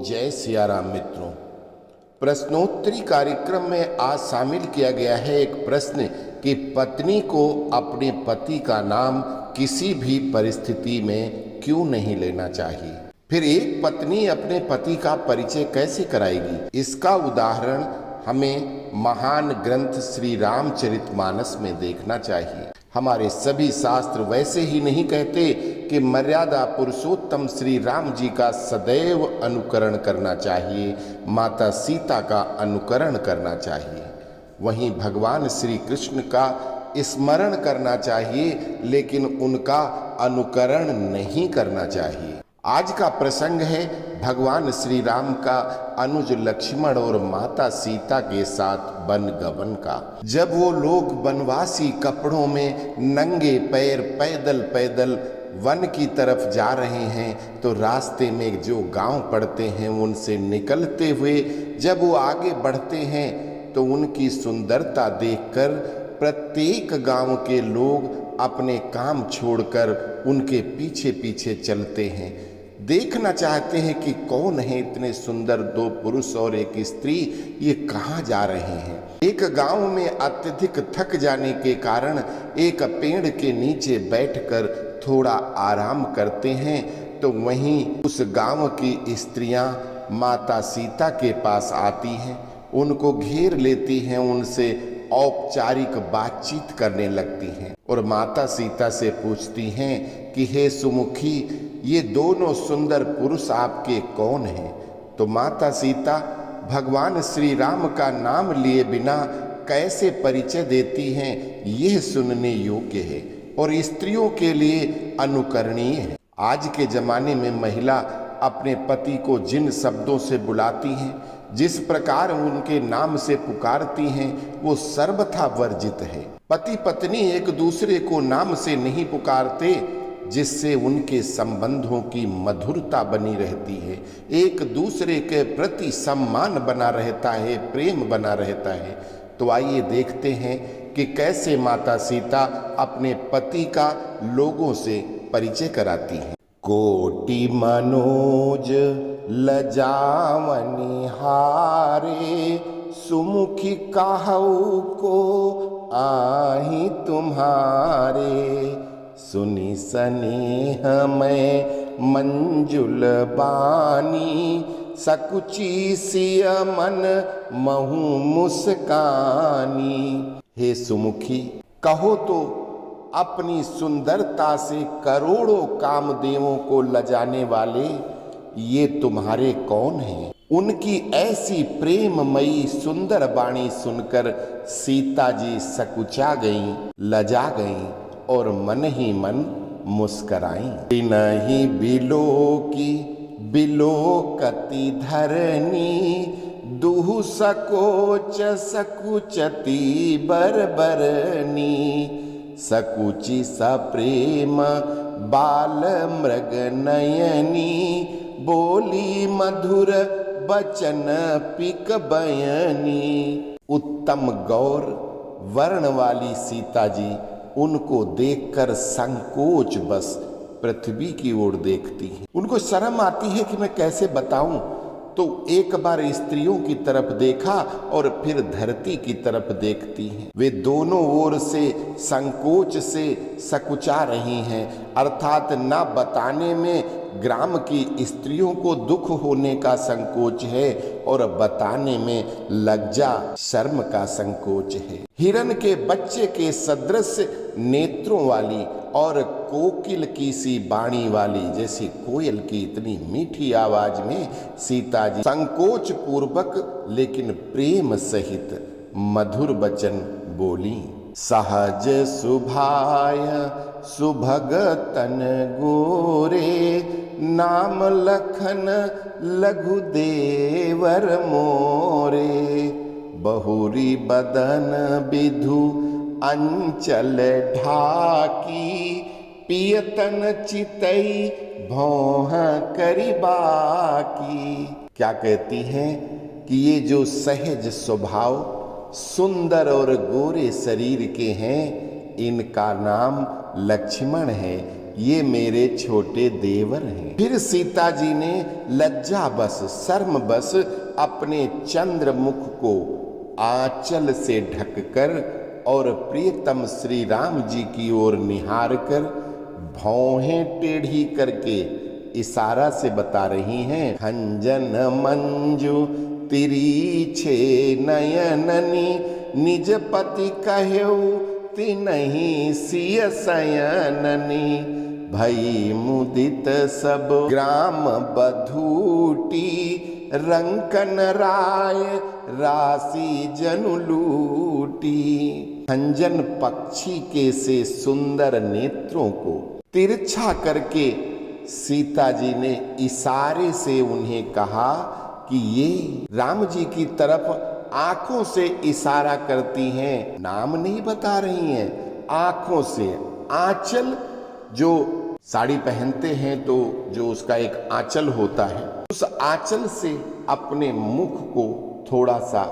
जय सिया राम मित्रों। प्रश्नोत्तरी कार्यक्रम में आज शामिल किया गया है एक प्रश्न कि पत्नी को अपने पति का नाम किसी भी परिस्थिति में क्यों नहीं लेना चाहिए। फिर एक पत्नी अपने पति का परिचय कैसे कराएगी, इसका उदाहरण हमें महान ग्रंथ श्री रामचरितमानस में देखना चाहिए। हमारे सभी शास्त्र वैसे ही नहीं कहते कि मर्यादा पुरुषोत्तम श्री राम जी का सदैव अनुकरण करना चाहिए, माता सीता का अनुकरण करना चाहिए। वहीं भगवान श्री कृष्ण का स्मरण करना चाहिए, लेकिन उनका अनुकरण नहीं करना चाहिए। आज का प्रसंग है भगवान श्री राम का अनुज लक्ष्मण और माता सीता के साथ वनगमन का। जब वो लोग वनवासी कपड़ों में नंगे पैर पैदल पैदल वन की तरफ जा रहे हैं, तो रास्ते में जो गांव पड़ते हैं उनसे निकलते हुए जब वो आगे बढ़ते हैं तो उनकी सुंदरता देखकर प्रत्येक गांव के लोग अपने काम छोड़कर उनके पीछे पीछे चलते हैं। देखना चाहते हैं कि कौन है इतने सुंदर दो पुरुष और एक स्त्री, ये कहाँ जा रहे हैं। एक गांव में अत्यधिक थक जाने के कारण एक पेड़ के नीचे बैठकर थोड़ा आराम करते हैं, तो वहीं उस गांव की स्त्रियां माता सीता के पास आती हैं, उनको घेर लेती हैं, उनसे औपचारिक बातचीत करने लगती हैं और माता सीता से पूछती हैं कि हे सुमुखी, ये दोनों सुंदर पुरुष आपके कौन हैं। तो माता सीता भगवान श्री राम का नाम लिए बिना कैसे परिचय देती हैं, यह सुनने योग्य है और स्त्रियों के लिए अनुकरणीय है। आज के जमाने में महिला अपने पति को जिन शब्दों से बुलाती हैं, जिस प्रकार उनके नाम से पुकारती हैं, वो सर्वथा वर्जित है। पति पत्नी एक दूसरे को नाम से नहीं पुकारते, जिससे उनके संबंधों की मधुरता बनी रहती है, एक दूसरे के प्रति सम्मान बना रहता है, प्रेम बना रहता है। तो आइए देखते हैं कि कैसे माता सीता अपने पति का लोगों से परिचय कराती हैं। कोटि मनोज लजावनि हारे, सुमुखी काहू को आही तुम्हारे। सुनी स्नेह में मंजुल बानी, सकुची सिय मन महु मुस्कानी। हे सुमुखी, कहो तो अपनी सुंदरता से करोड़ों कामदेवों को लजाने वाले ये तुम्हारे कौन हैं। उनकी ऐसी प्रेममयी सुंदर वाणी सुनकर सीता जी सकुचा गईं, लजा गईं और मन ही मन मुस्कराई। नहीं बिलो की बिलोकति धरनी, दुहु सकोच सकुचती बरबरनी। सकुचि सप्रेम बाल मृग नयनी, बोली मधुर बचन पिक बयनी। उत्तम गौर वर्ण वाली सीता जी उनको देखकर संकोच बस पृथ्वी की ओर देखती हैं। उनको शर्म आती है कि मैं कैसे बताऊं, तो एक बार स्त्रियों की तरफ देखा और फिर धरती की तरफ देखती हैं। वे दोनों ओर से संकोच से सकुचा रही हैं, अर्थात ना बताने में ग्राम की स्त्रियों को दुख होने का संकोच है और बताने में लज्जा शर्म का संकोच है। हिरण के बच्चे के सदृश नेत्रों वाली और कोकिल की सी वाणी वाली, जैसे कोयल की इतनी मीठी आवाज में सीता जी संकोच पूर्वक लेकिन प्रेम सहित मधुर वचन बोली। सहज सुभाय सुभगतन गोरे, नाम लखन लघु देवर मोरे। बहुरी बदन विधु अंचल ढाकी, पियतन चितई भौह करी बाकी। क्या कहती हैं कि ये जो सहज स्वभाव सुंदर और गोरे शरीर के हैं, इनका नाम लक्ष्मण है, ये मेरे छोटे देवर हैं। फिर सीता जी ने लज्जा बस शर्म बस अपने चंद्रमुख को आंचल से ढककर और प्रियतम श्री राम जी की ओर निहार कर भौहें टेढ़ी करके इशारा से बता रही हैं, खंजन मंजू तिरीछे नयननी निज पति कहेऊ तिनहि सिय सयननी भई मुदित सब ग्राम बधूटी रंकन राय राशि जनु लूटी। खंजन पक्षी के से सुंदर नेत्रों को तिरछा करके सीता जी ने इशारे से उन्हें कहा कि ये राम जी की तरफ आंखों से इशारा करती हैं, नाम नहीं बता रही हैं, आंखों से। आंचल जो साड़ी पहनते हैं तो जो उसका एक आंचल होता है, उस आंचल से अपने मुख को थोड़ा सा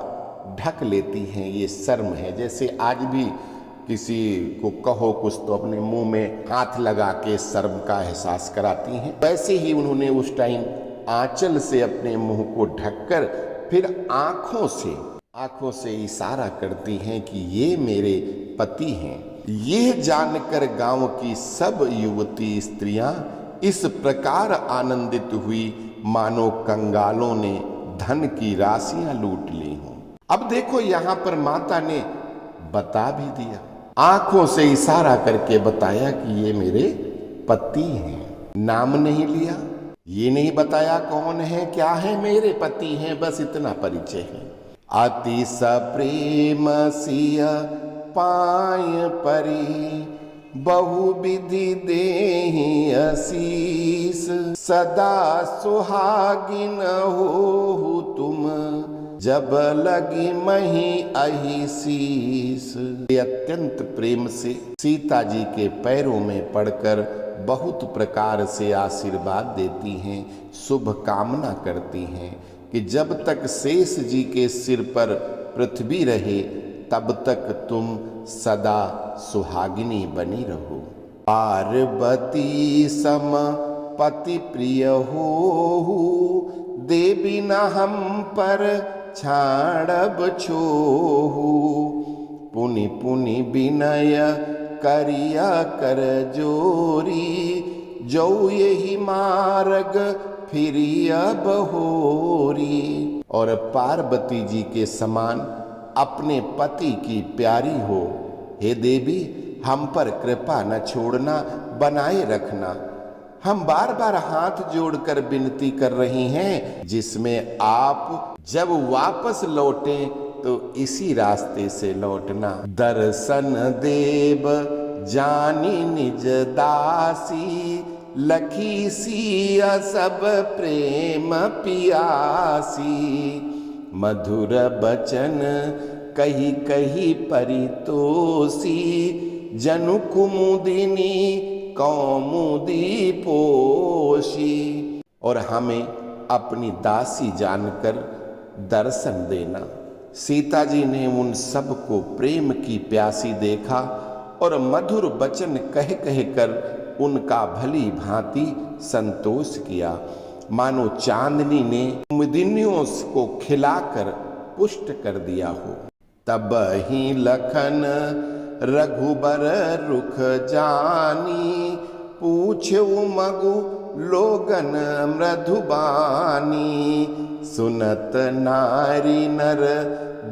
ढक लेती हैं। ये शर्म है। जैसे आज भी किसी को कहो कुछ तो अपने मुंह में हाथ लगा के शर्म का एहसास कराती हैं, वैसे ही उन्होंने उस टाइम आंचल से अपने मुंह को ढककर फिर आंखों से इशारा करती हैं कि ये मेरे पति हैं। ये जानकर गांव की सब युवती स्त्रियां इस प्रकार आनंदित हुई मानो कंगालों ने धन की राशियां लूट ली हों। अब देखो यहाँ पर माता ने बता भी दिया, आंखों से इशारा करके बताया कि ये मेरे पति हैं। नाम नहीं लिया, ये नहीं बताया कौन है क्या है, मेरे पति हैं, बस इतना परिचय है। अति सप्रेम सिय पाय परी बहु विधि देहि असीस सदा सुहागिन हो तुम जब लगी मही अहि शीस। अत्यंत प्रेम से सीता जी के पैरों में पड़कर बहुत प्रकार से आशीर्वाद देती हैं, शुभ कामना करती हैं कि जब तक शेष जी के सिर पर पृथ्वी रहे तब तक तुम सदा सुहागिनी बनी रहो। पार्वती सम पति प्रिय हो देवी न हम पर छाड़ब छोहू पुनि पुनि विनय करिया कर जोरी जो यही मार्ग फिरिया बहोरी। और पार्वती जी के समान अपने पति की प्यारी हो, हे देवी हम पर कृपा न छोड़ना, बनाए रखना। हम बार बार हाथ जोड़कर विनती कर रही हैं, जिसमें आप जब वापस लौटे तो इसी रास्ते से लौटना। दर्शन देव जानी निज दासी लखी सिया सब प्रेम पियासी मधुर बचन कही कही परितोषी जनु कुमुदिनी कौमुदी पोषी। और हमें अपनी दासी जानकर दर्शन देना। सीता जी ने उन सब को प्रेम की प्यासी देखा और मधुर वचन कह कह कर उनका भली भांति संतोष किया, मानो चांदनी ने कुमुदिनियों को खिलाकर पुष्ट कर दिया हो। तब ही लखन रघुबर रुख जानी पूछो मगु लोगन मृदुबानी सुनत नारी नर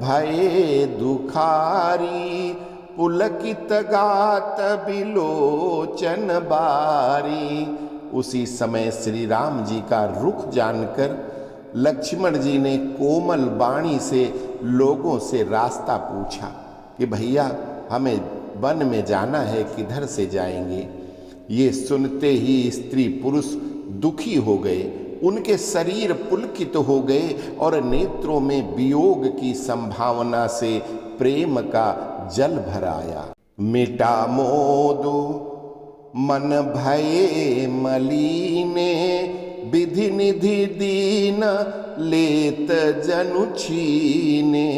भये दुखारी पुलकित गात बिलोचन बारी। उसी समय श्री राम जी का रुख जानकर लक्ष्मण जी ने कोमल वाणी से लोगों से रास्ता पूछा कि भैया हमें वन में जाना है, किधर से जाएंगे। ये सुनते ही स्त्री पुरुष दुखी हो गए, उनके शरीर पुलकित हो गए और नेत्रों में वियोग की संभावना से प्रेम का जल भर आया। मिटा मोदु मन भये मलीने विधि निधि दीन लेत जनु छीने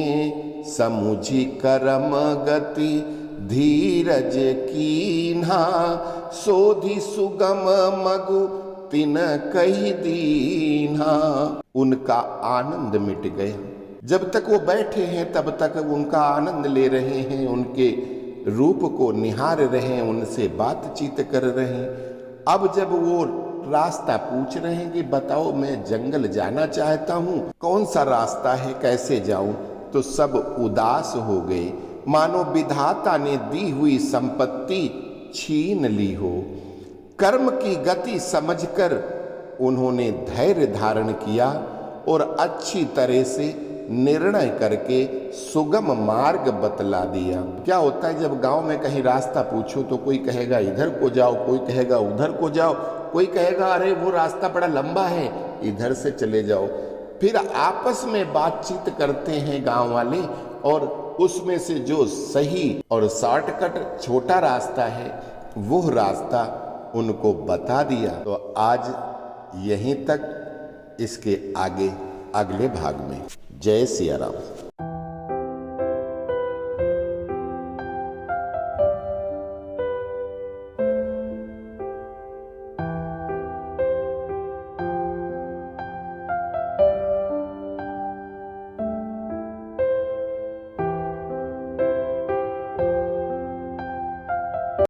समुझी करम गति धीरज कीन्हा, सोधि सुगम मगु तिन कही दीन्हा। उनका आनंद मिट गया। जब तक वो बैठे हैं तब तक उनका आनंद ले रहे हैं, उनके रूप को निहार रहे हैं, उनसे बातचीत कर रहे हैं। अब जब वो रास्ता पूछ रहे हैं कि बताओ मैं जंगल जाना चाहता हूँ, कौन सा रास्ता है, कैसे जाऊं, तो सब उदास हो गए, मानो विधाता ने दी हुई संपत्ति छीन ली हो। कर्म की गति समझकर उन्होंने धैर्य धारण किया और अच्छी तरह से निर्णय करके सुगम मार्ग बतला दिया। क्या होता है जब गांव में कहीं रास्ता पूछो तो कोई कहेगा इधर को जाओ, कोई कहेगा उधर को जाओ, कोई कहेगा अरे वो रास्ता बड़ा लंबा है इधर से चले जाओ। फिर आपस में बातचीत करते हैं गांव वाले और उसमें से जो सही और शॉर्टकट छोटा रास्ता है वो रास्ता उनको बता दिया। तो आज यहीं तक, इसके आगे अगले भाग में। जय सिया राम।